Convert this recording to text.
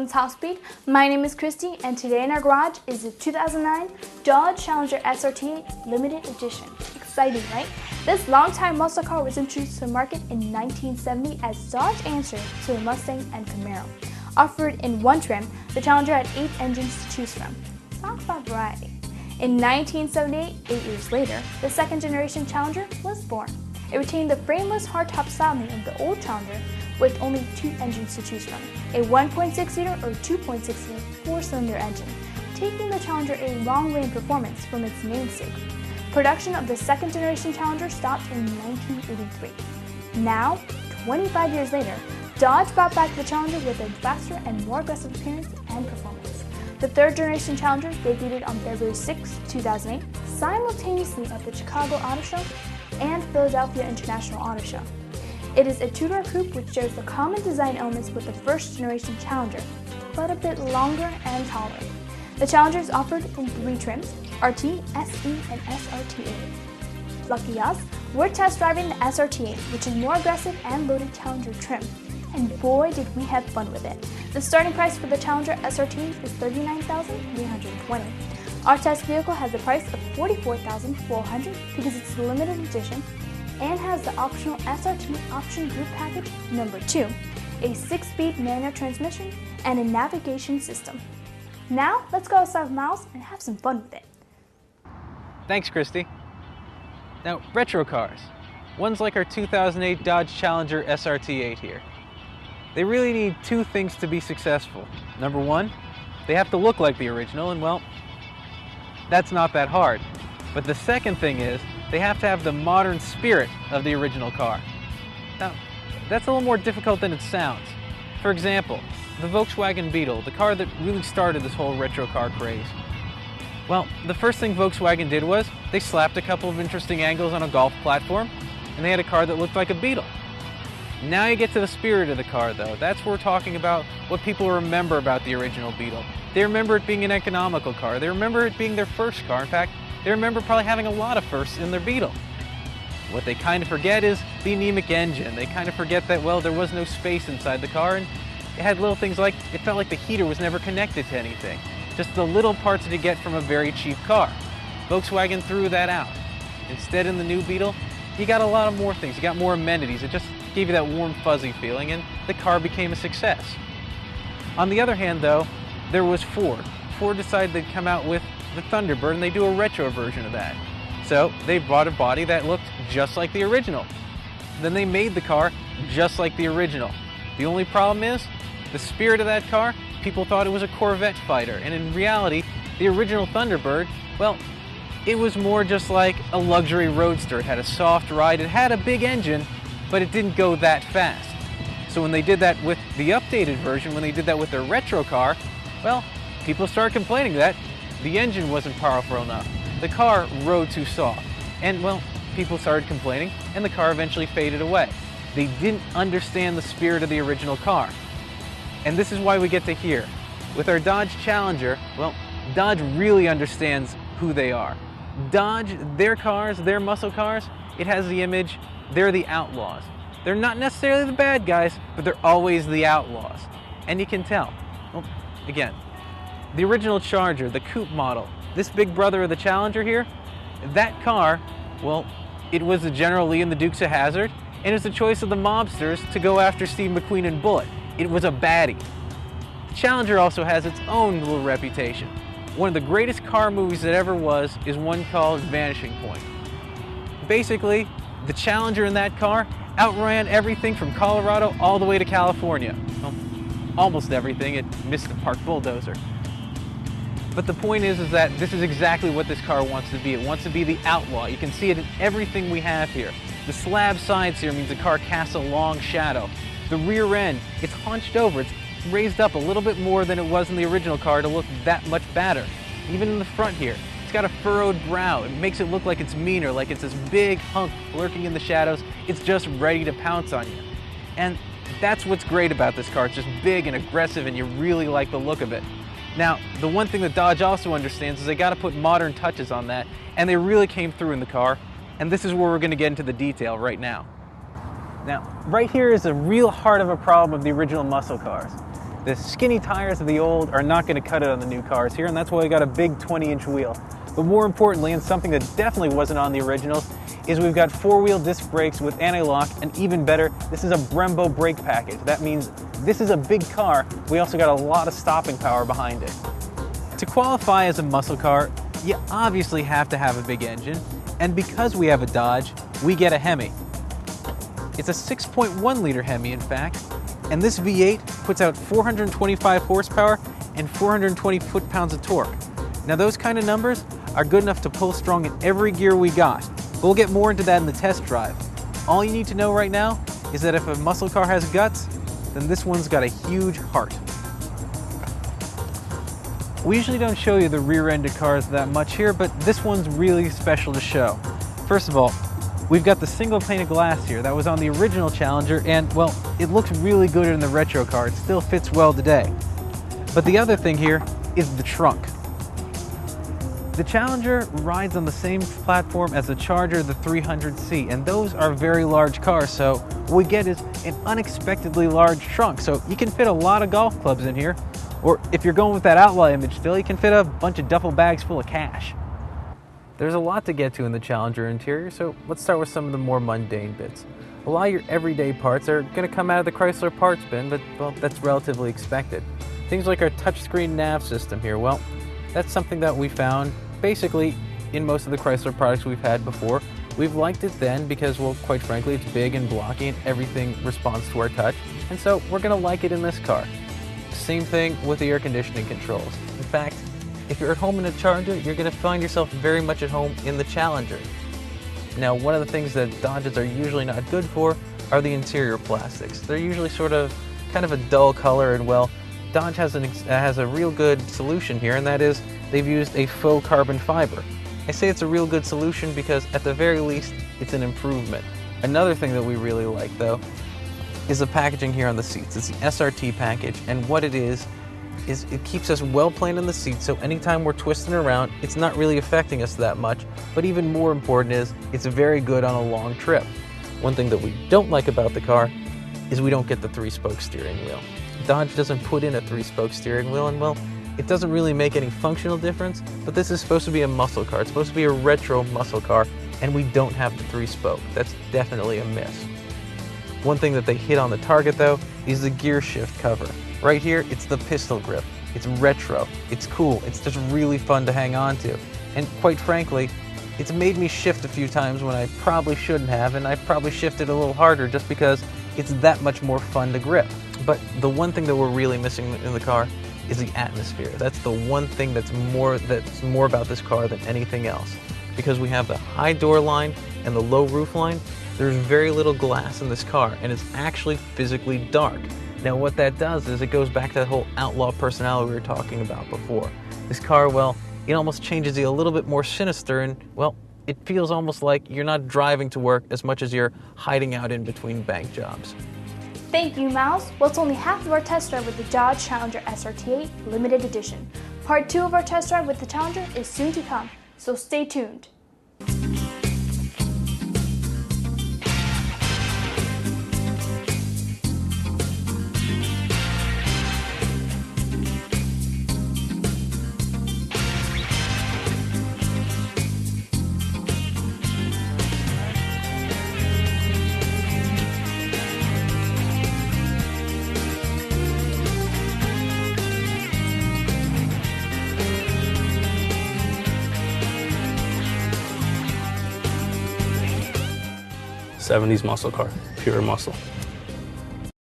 welcome to Top Speed. My name is Christy, and today in our garage is the 2009 Dodge Challenger SRT Limited Edition. Exciting, right? This longtime muscle car was introduced to the market in 1970 as Dodge answer to the Mustang and Camaro. Offered in one trim, the Challenger had 8 engines to choose from. Talk about variety. In 1978, 8 years later, the second generation Challenger was born. It retained the frameless hardtop styling of the old Challenger with only 2 engines to choose from, a 1.6-liter or 2.6-liter 4-cylinder engine, taking the Challenger a long-range performance from its namesake. Production of the second generation Challenger stopped in 1983. Now, 25 years later, Dodge brought back the Challenger with a faster and more aggressive appearance and performance. The third generation Challenger debuted on February 6, 2008, simultaneously at the Chicago Auto Show and Philadelphia International Auto Show. It is a two-door coupe which shares the common design elements with the first generation Challenger, but a bit longer and taller. The Challenger is offered in 3 trims, RT, SE, and SRT8. Lucky us, we're test driving the SRT8, which is more aggressive and loaded Challenger trim. And boy did we have fun with it. The starting price for the Challenger SRT is $39,320. Our test vehicle has a price of $44,400 because it's the limited edition and has the optional SRT option group package number 2, a 6-speed manual transmission, and a navigation system. Now, let's go outside with Miles and have some fun with it. Thanks, Christy. Now, retro cars. Ones like our 2008 Dodge Challenger SRT8 here. They really need 2 things to be successful. Number 1, they have to look like the original, and well, that's not that hard. But the second thing is, they have to have the modern spirit of the original car. Now, that's a little more difficult than it sounds. For example, the Volkswagen Beetle, the car that really started this whole retro car craze. Well, the first thing Volkswagen did was, they slapped a couple of interesting angles on a golf platform, and they had a car that looked like a Beetle. Now you get to the spirit of the car, though. That's where we're talking about what people remember about the original Beetle. They remember it being an economical car. They remember it being their first car. In fact, they remember probably having a lot of firsts in their Beetle. What they kind of forget is the anemic engine. They kind of forget that, well, there was no space inside the car, and it had little things like, it felt like the heater was never connected to anything. Just the little parts that you get from a very cheap car. Volkswagen threw that out. Instead, in the new Beetle, you got a lot of more things. You got more amenities. It just gave you that warm, fuzzy feeling, and the car became a success. On the other hand, though, there was Ford. Ford decided they'd come out with the Thunderbird, and they do a retro version of that. So they bought a body that looked just like the original. Then they made the car just like the original. The only problem is, the spirit of that car, people thought it was a Corvette fighter, and in reality, the original Thunderbird, well, it was more just like a luxury roadster. It had a soft ride, it had a big engine, but it didn't go that fast. So when they did that with the updated version, when they did that with their retro car, well, people started complaining that the engine wasn't powerful enough. The car rode too soft. And well, people started complaining, and the car eventually faded away. They didn't understand the spirit of the original car. And this is why we get to here. With our Dodge Challenger, well, Dodge really understands who they are. Dodge, their cars, their muscle cars, it has the image, they're the outlaws. They're not necessarily the bad guys, but they're always the outlaws. And you can tell. Well, again, the original Charger, the coupe model, this big brother of the Challenger here, that car, well, it was the General Lee and the Dukes of Hazzard, and it was the choice of the mobsters to go after Steve McQueen and Bullitt. It was a baddie. The Challenger also has its own little reputation. One of the greatest car movies that ever was is one called Vanishing Point. Basically, the Challenger in that car outran everything from Colorado all the way to California. Well, almost everything. It missed the park bulldozer. But the point is that this is exactly what this car wants to be. It wants to be the outlaw. You can see it in everything we have here. The slab sides here means the car casts a long shadow. The rear end, it's hunched over. It's raised up a little bit more than it was in the original car to look that much badder. Even in the front here, it's got a furrowed brow. It makes it look like it's meaner, like it's this big hunk lurking in the shadows. It's just ready to pounce on you. And that's what's great about this car. It's just big and aggressive, and you really like the look of it. Now, the one thing that Dodge also understands is they got to put modern touches on that, and they really came through in the car, and this is where we're going to get into the detail right now. Now, right here is the real heart of a problem of the original muscle cars. The skinny tires of the old are not going to cut it on the new cars here, and that's why we got a big 20-inch wheel. But more importantly, and something that definitely wasn't on the originals, is we've got 4-wheel disc brakes with anti-lock, and even better, this is a Brembo brake package. That means this is a big car. We also got a lot of stopping power behind it. To qualify as a muscle car, you obviously have to have a big engine, and because we have a Dodge, we get a Hemi. It's a 6.1 liter Hemi, in fact, and this V8 puts out 425 horsepower and 420 foot-pounds of torque. Now those kind of numbers are good enough to pull strong in every gear we got. We'll get more into that in the test drive. All you need to know right now is that if a muscle car has guts, then this one's got a huge heart. We usually don't show you the rear-ended cars that much here, but this one's really special to show. First of all, we've got the single pane of glass here that was on the original Challenger, and well, it looks really good in the retro car. It still fits well today. But the other thing here is the trunk. The Challenger rides on the same platform as the Charger, the 300C, and those are very large cars, so what we get is an unexpectedly large trunk. So you can fit a lot of golf clubs in here, or if you're going with that outlaw image still, you can fit a bunch of duffel bags full of cash. There's a lot to get to in the Challenger interior, so let's start with some of the more mundane bits. A lot of your everyday parts are going to come out of the Chrysler parts bin, but well, that's relatively expected. Things like our touchscreen nav system here, well, that's something that we found basically in most of the Chrysler products we've had before. We've liked it then because, well, quite frankly, it's big and blocky and everything responds to our touch, and so we're going to like it in this car. Same thing with the air conditioning controls. In fact, if you're at home in a Charger, you're going to find yourself very much at home in the Challenger. Now, one of the things that Dodges are usually not good for are the interior plastics. They're usually sort of kind of a dull color, and well, Dodge has a real good solution here, and that is they've used a faux carbon fiber. I say it's a real good solution because at the very least, it's an improvement. Another thing that we really like, though, is the packaging here on the seats. It's the SRT package, and what it is it keeps us well planed in the seat, so anytime we're twisting around, it's not really affecting us that much, but even more important is it's very good on a long trip. One thing that we don't like about the car is we don't get the 3-spoke steering wheel. Dodge doesn't put in a 3-spoke steering wheel, and well, it doesn't really make any functional difference, but this is supposed to be a muscle car. It's supposed to be a retro muscle car, and we don't have the 3-spoke. That's definitely a miss. One thing that they hit on the target, though, is the gear shift cover. Right here, it's the pistol grip. It's retro, it's cool, it's just really fun to hang on to. And quite frankly, it's made me shift a few times when I probably shouldn't have, and I probably shifted a little harder just because it's that much more fun to grip. But the one thing that we're really missing in the car is the atmosphere. That's the one thing that's more about this car than anything else. Because we have the high door line and the low roof line, there's very little glass in this car, and it's actually physically dark. Now what that does is it goes back to that whole outlaw personality we were talking about before. This car, well, it almost changes you a little bit more sinister, and well, it feels almost like you're not driving to work as much as you're hiding out in between bank jobs. Thank you, Miles. Well, it's only half of our test drive with the Dodge Challenger SRT8 Limited Edition. Part 2 of our test drive with the Challenger is soon to come, so stay tuned. '70s muscle car, pure muscle.